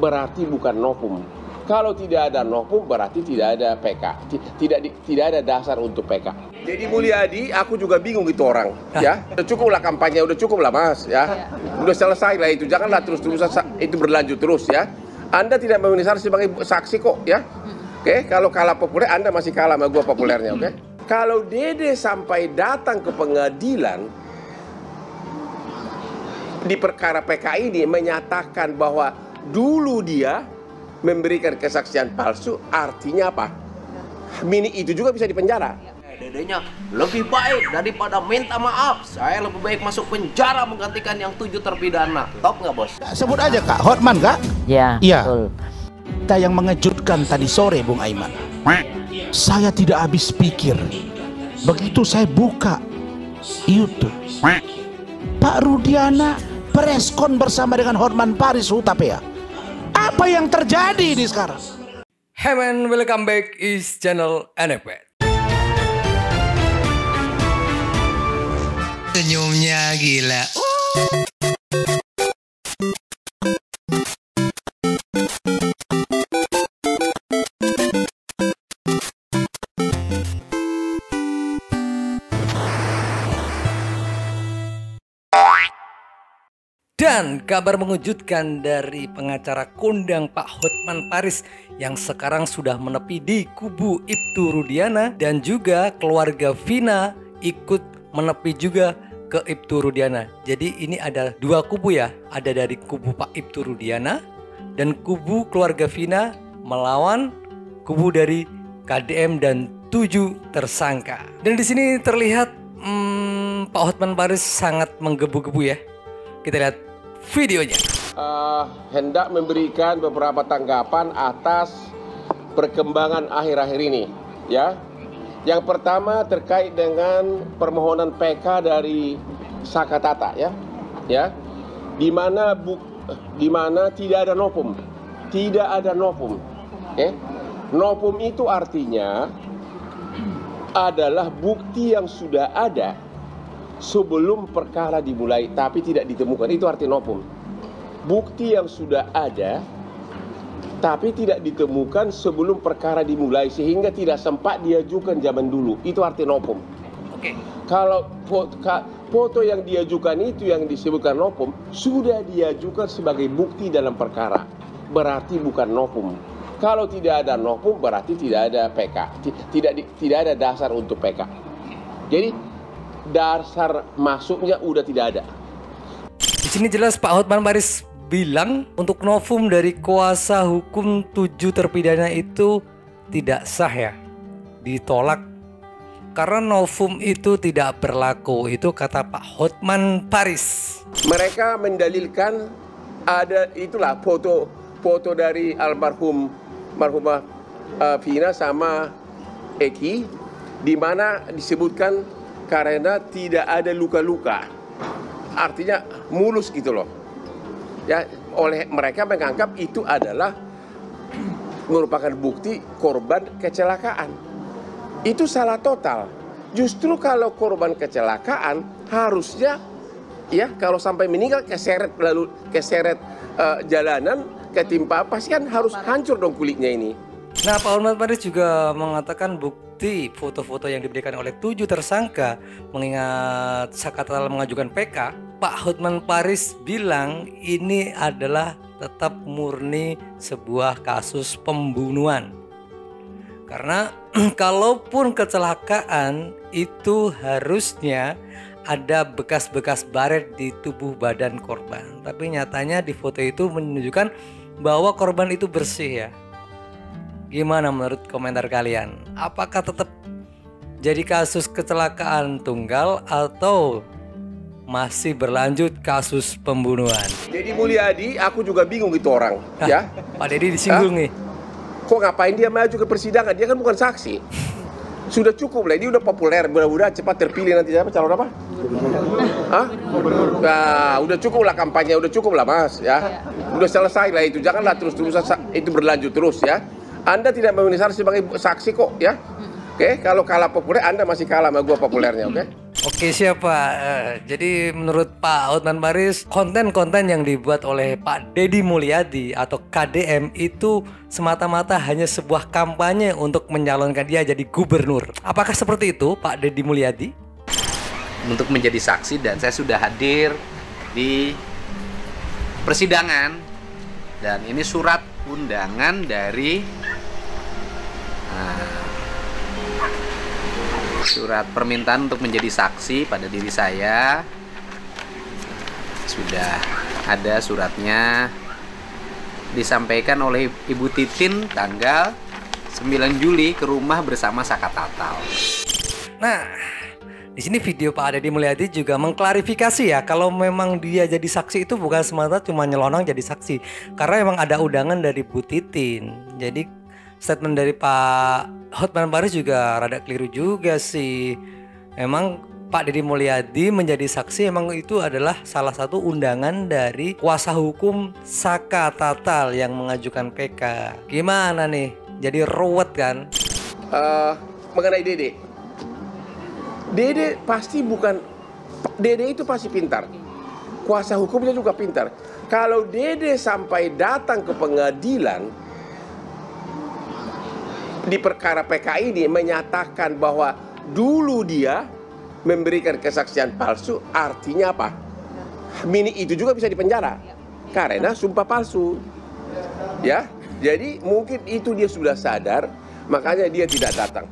berarti bukan novum. Kalau tidak ada novum berarti tidak ada PK, tidak ada dasar untuk PK. Jadi Mulyadi, aku juga bingung itu orang, ya. Udah cukup lah kampanye, udah cukup lah Mas, ya. Udah selesai lah itu, janganlah terus-terusan itu berlanjut terus, ya. Anda tidak memenuhi syarat sebagai saksi kok, ya. Oke, kalau kalah populer, Anda masih kalah sama gua populernya, oke? Kalau Dede sampai datang ke pengadilan di perkara PK ini menyatakan bahwa dulu dia memberikan kesaksian palsu, artinya apa? Mini itu juga bisa dipenjara. Dedenya lebih baik daripada minta maaf. Saya lebih baik masuk penjara menggantikan yang 7 terpidana. Top nggak bos? Sebut aja Kak, Hotman Kak? Ya, iya. Betul. Kita yang mengejutkan tadi sore Bung Aiman. Saya tidak habis pikir. Begitu saya buka YouTube, Pak Rudiana preskon bersama dengan Hotman Paris Hutapea. Apa yang terjadi ini sekarang? Hey man, welcome back is channel NFPet. Senyumnya gila. Dan kabar mengejutkan dari pengacara kondang Pak Hotman Paris yang sekarang sudah menepi di kubu Ibtu Rudiana, dan juga keluarga Vina ikut menepi juga ke Ibtu Rudiana. Jadi ini ada dua kubu ya, ada dari kubu Pak Ibtu Rudiana dan kubu keluarga Vina melawan kubu dari KDM dan 7 tersangka. Dan di sini terlihat Pak Hotman Paris sangat menggebu-gebu ya. Kita lihat videonya. Hendak memberikan beberapa tanggapan atas perkembangan akhir-akhir ini, ya. Yang pertama terkait dengan permohonan PK dari Sakatata, ya, di mana tidak ada novum, okay? Novum itu artinya adalah bukti yang sudah ada sebelum perkara dimulai tapi tidak ditemukan, itu arti novum. Bukti yang sudah ada tapi tidak ditemukan sebelum perkara dimulai sehingga tidak sempat diajukan zaman dulu, itu arti novum. Oke. Kalau foto yang diajukan itu yang disebutkan novum sudah diajukan sebagai bukti dalam perkara, berarti bukan novum. Kalau tidak ada novum berarti tidak ada PK, tidak ada dasar untuk PK. Jadi dasar masuknya udah tidak ada. Di sini jelas Pak Hotman Paris bilang untuk novum dari kuasa hukum 7 terpidana itu tidak sah ya, ditolak karena novum itu tidak berlaku, itu kata Pak Hotman Paris. Mereka mendalilkan ada itulah foto dari marhumah Vina sama Eki, di mana disebutkan karena tidak ada luka-luka, artinya mulus gitu loh, ya. Oleh mereka menganggap itu adalah merupakan bukti korban kecelakaan. Itu salah total. Justru kalau korban kecelakaan harusnya, ya, kalau sampai meninggal keseret jalanan, ketimpa pasti kan harus hancur dong kulitnya ini. Nah, Pak Hotman Paris juga mengatakan bukti foto-foto yang diberikan oleh 7 tersangka, mengingat Sakatata mengajukan PK, Pak Hotman Paris bilang ini adalah tetap murni sebuah kasus pembunuhan. Karena kalaupun kecelakaan itu harusnya ada bekas-bekas baret di tubuh badan korban, tapi nyatanya di foto itu menunjukkan bahwa korban itu bersih ya. Gimana menurut komentar kalian? Apakah tetap jadi kasus kecelakaan tunggal atau masih berlanjut kasus pembunuhan? Jadi Mulyadi, aku juga bingung itu orang, ya. Pak Deddy disinggung nih. Kok ngapain dia maju ke persidangan? Dia kan bukan saksi. Sudah cukup lah, dia udah populer, mudah-mudahan cepat terpilih nanti siapa calon apa? Hah? Nah, udah cukup lah kampanye, udah cukup lah Mas, ya. Udah selesai lah itu, janganlah terus-terusan itu berlanjut terus, ya. Anda tidak memenuhi syarat sebagai saksi kok, ya. Oke, kalau kalah populer Anda masih kalah sama gua populernya, oke? Oke siapa? Jadi menurut Pak Hotman Paris, konten-konten yang dibuat oleh Pak Deddy Mulyadi atau KDM itu semata-mata hanya sebuah kampanye untuk menyalonkan dia jadi gubernur. Apakah seperti itu Pak Deddy Mulyadi? Untuk menjadi saksi, dan saya sudah hadir di persidangan, dan ini surat undangan dari surat permintaan untuk menjadi saksi pada diri saya. Sudah ada suratnya, disampaikan oleh Ibu Titin tanggal 9 Juli ke rumah bersama Saka Tatal. Nah, di sini video Pak Deddy Mulyadi juga mengklarifikasi ya, kalau memang dia jadi saksi itu bukan semata cuma nyelonong jadi saksi, karena memang ada undangan dari Bu Titin. Jadi statement dari Pak Hotman Paris juga rada keliru juga sih. Emang Pak Deddy Mulyadi menjadi saksi emang itu adalah salah satu undangan dari kuasa hukum Saka Tatal yang mengajukan PK. Gimana nih? Jadi ruwet kan? Mengenai Dede. Dede pasti bukan, Dede itu pasti pintar. Kuasa hukumnya juga pintar. Kalau Dede sampai datang ke pengadilan di perkara PK ini menyatakan bahwa dulu dia memberikan kesaksian palsu, artinya apa? Mini itu juga bisa dipenjara karena sumpah palsu. Ya, jadi mungkin itu dia sudah sadar, makanya dia tidak datang.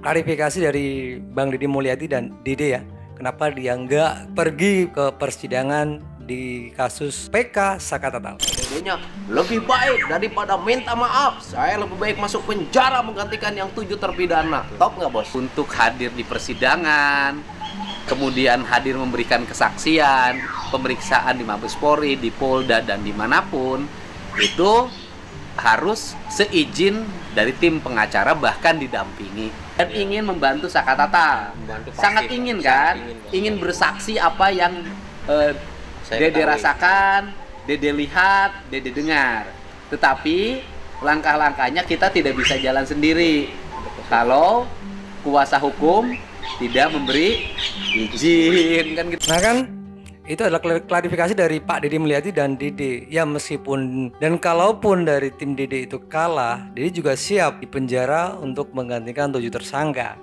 Klarifikasi dari Bang Deddy Mulyadi dan Dede ya, kenapa dia nggak pergi ke persidangan di kasus PK Saka Tatal? Dedenya lebih baik daripada minta maaf. Saya lebih baik masuk penjara menggantikan yang 7 terpidana. Top nggak bos? Untuk hadir di persidangan, kemudian hadir memberikan kesaksian, pemeriksaan di Mabes Polri, di Polda, dan dimanapun, itu harus seizin dari tim pengacara, bahkan didampingi. Dan ingin membantu Saka Tatal. Sangat ingin kan? Ingin bersaksi apa yang Dede rasakan, Dede lihat, Dede dengar. Tetapi langkah-langkahnya kita tidak bisa jalan sendiri kalau kuasa hukum tidak memberi izin kan gitu. Nah kan, itu adalah klarifikasi dari Pak Deddy Mulyadi dan Dede. Ya meskipun dan kalaupun dari tim Dede itu kalah, Dede juga siap dipenjara untuk menggantikan 7 tersangka.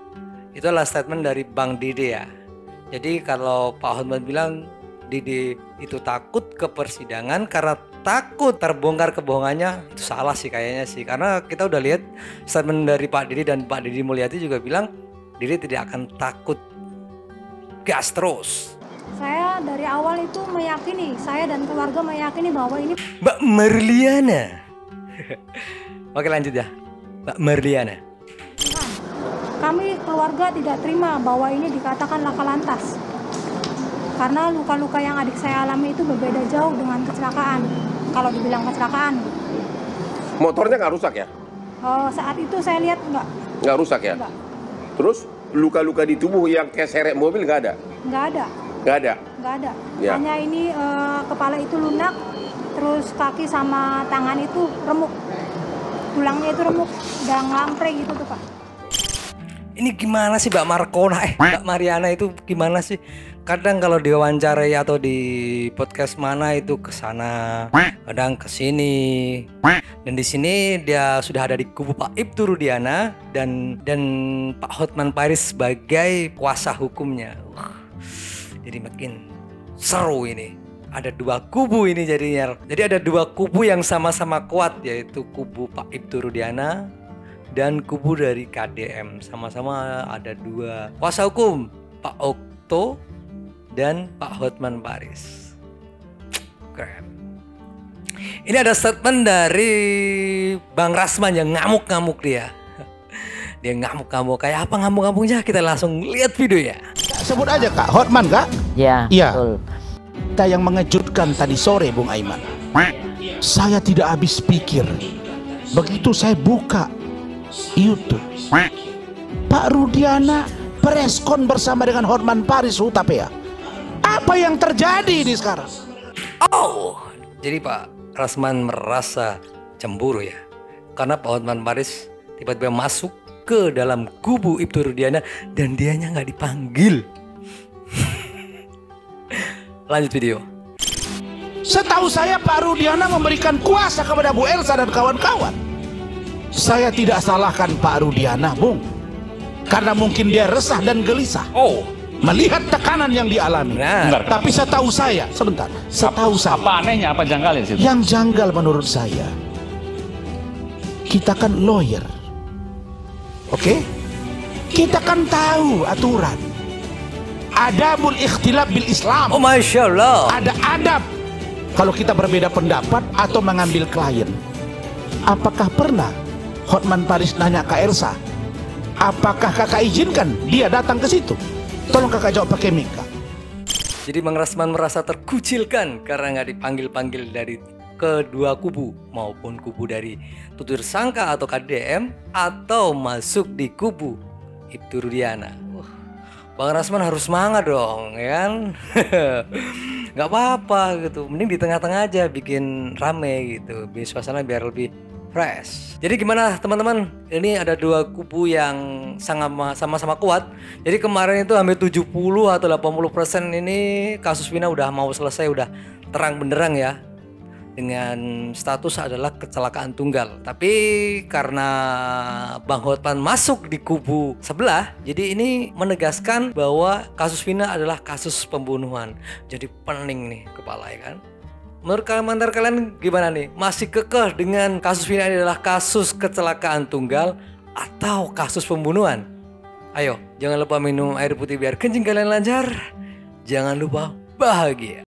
Itu adalah statement dari Bang Dede ya. Jadi kalau Pak Hotman bilang Dede itu takut ke persidangan karena takut terbongkar kebohongannya, itu salah sih kayaknya sih. Karena kita udah lihat statement dari Pak Dede dan Pak Deddy Mulyadi juga bilang Dede tidak akan takut, gas terus. Saya dari awal itu meyakini, saya dan keluarga meyakini bahwa ini Mbak Merliana. Oke lanjut ya, Mbak Merliana. bukan. Kami keluarga tidak terima bahwa ini dikatakan laka lantas. Karena luka-luka yang adik saya alami itu berbeda jauh dengan kecelakaan. Kalau dibilang kecelakaan. Motornya nggak rusak ya? Saat itu saya lihat enggak. Nggak rusak ya? Enggak. Terus luka-luka di tubuh yang keseret mobil nggak ada? Enggak ada. Nggak ada? Enggak ada. Ya. Hanya ini kepala itu lunak, terus kaki sama tangan itu remuk. Tulangnya itu remuk, udah ngelampre gitu tuh Pak. Ini gimana sih Mbak Markona, Mbak Mariana itu gimana sih? Kadang kalau diwawancarai atau di podcast mana itu ke sana, kadang ke sini. Dan di sini dia sudah ada di kubu Pak Ibtu Rudiana dan Pak Hotman Paris sebagai kuasa hukumnya. Jadi makin seru ini. Ada 2 kubu ini jadinya. Jadi ada 2 kubu yang sama-sama kuat, yaitu kubu Pak Ibtu Rudiana dan kubu dari KDM. Sama-sama ada 2 kuasa hukum, Pak Okto dan Pak Hotman Paris. Keren. Ini ada statement dari Bang Rasman yang ngamuk-ngamuk dia. Dia ngamuk-ngamuk, kayak apa ngamuk-ngamuknya? Kita langsung lihat videonya. Sebut aja Kak, Hotman Kak? Ya, Iya. betul. Kita yang mengejutkan tadi sore Bung Aiman. Saya tidak habis pikir. Begitu saya buka YouTube, Pak Rudiana preskon bersama dengan Hotman Paris Hutapea. Apa yang terjadi ini sekarang? Oh, jadi Pak Rasman merasa cemburu ya, karena Pak Hotman Paris tiba-tiba masuk ke dalam kubu Ibtu Rudiana dan dianya nggak dipanggil. Lanjut video. Setahu saya Pak Rudiana memberikan kuasa kepada Bu Elsa dan kawan-kawan. Saya tidak salahkan Pak Rudiana, Bung. Karena mungkin dia resah dan gelisah. Oh, Melihat tekanan yang dialami. Benar. Tapi setahu saya, sebentar. Setahu saya. apa anehnya, apa janggalnya di situ? Yang janggal menurut saya, kita kan lawyer. Oke? Kita kan tahu aturan. Adabul ikhtilaf bil Islam. Oh, Masya Allah. Ada adab kalau kita berbeda pendapat atau mengambil klien. Apakah pernah Hotman Paris nanya ke Elsa, apakah kakak izinkan dia datang ke situ? Tolong kakak jawab pakai mika. Jadi Bang Rasman merasa terkucilkan karena nggak dipanggil-panggil dari kedua kubu, maupun kubu dari tutur sangka atau KDM, atau masuk di kubu Ibtu Rudiana. Bang Rasman harus semangat dong, ya kan? Nggak apa-apa gitu, mending di tengah-tengah aja bikin rame gitu, biar suasana biar lebih fresh. Jadi gimana teman-teman? Ini ada dua kubu yang sama-sama kuat. Jadi kemarin itu hampir 70 atau 80% ini kasus Vina udah mau selesai, udah terang benderang ya. Dengan status adalah kecelakaan tunggal. Tapi karena Bang Hotman masuk di kubu sebelah, jadi ini menegaskan bahwa kasus Vina adalah kasus pembunuhan. Jadi pening nih kepala, ya kan? Menurut kalian gimana nih? Masih kekeh dengan kasus Vina ini adalah kasus kecelakaan tunggal atau kasus pembunuhan? Ayo, jangan lupa minum air putih biar kencing kalian lancar. Jangan lupa bahagia.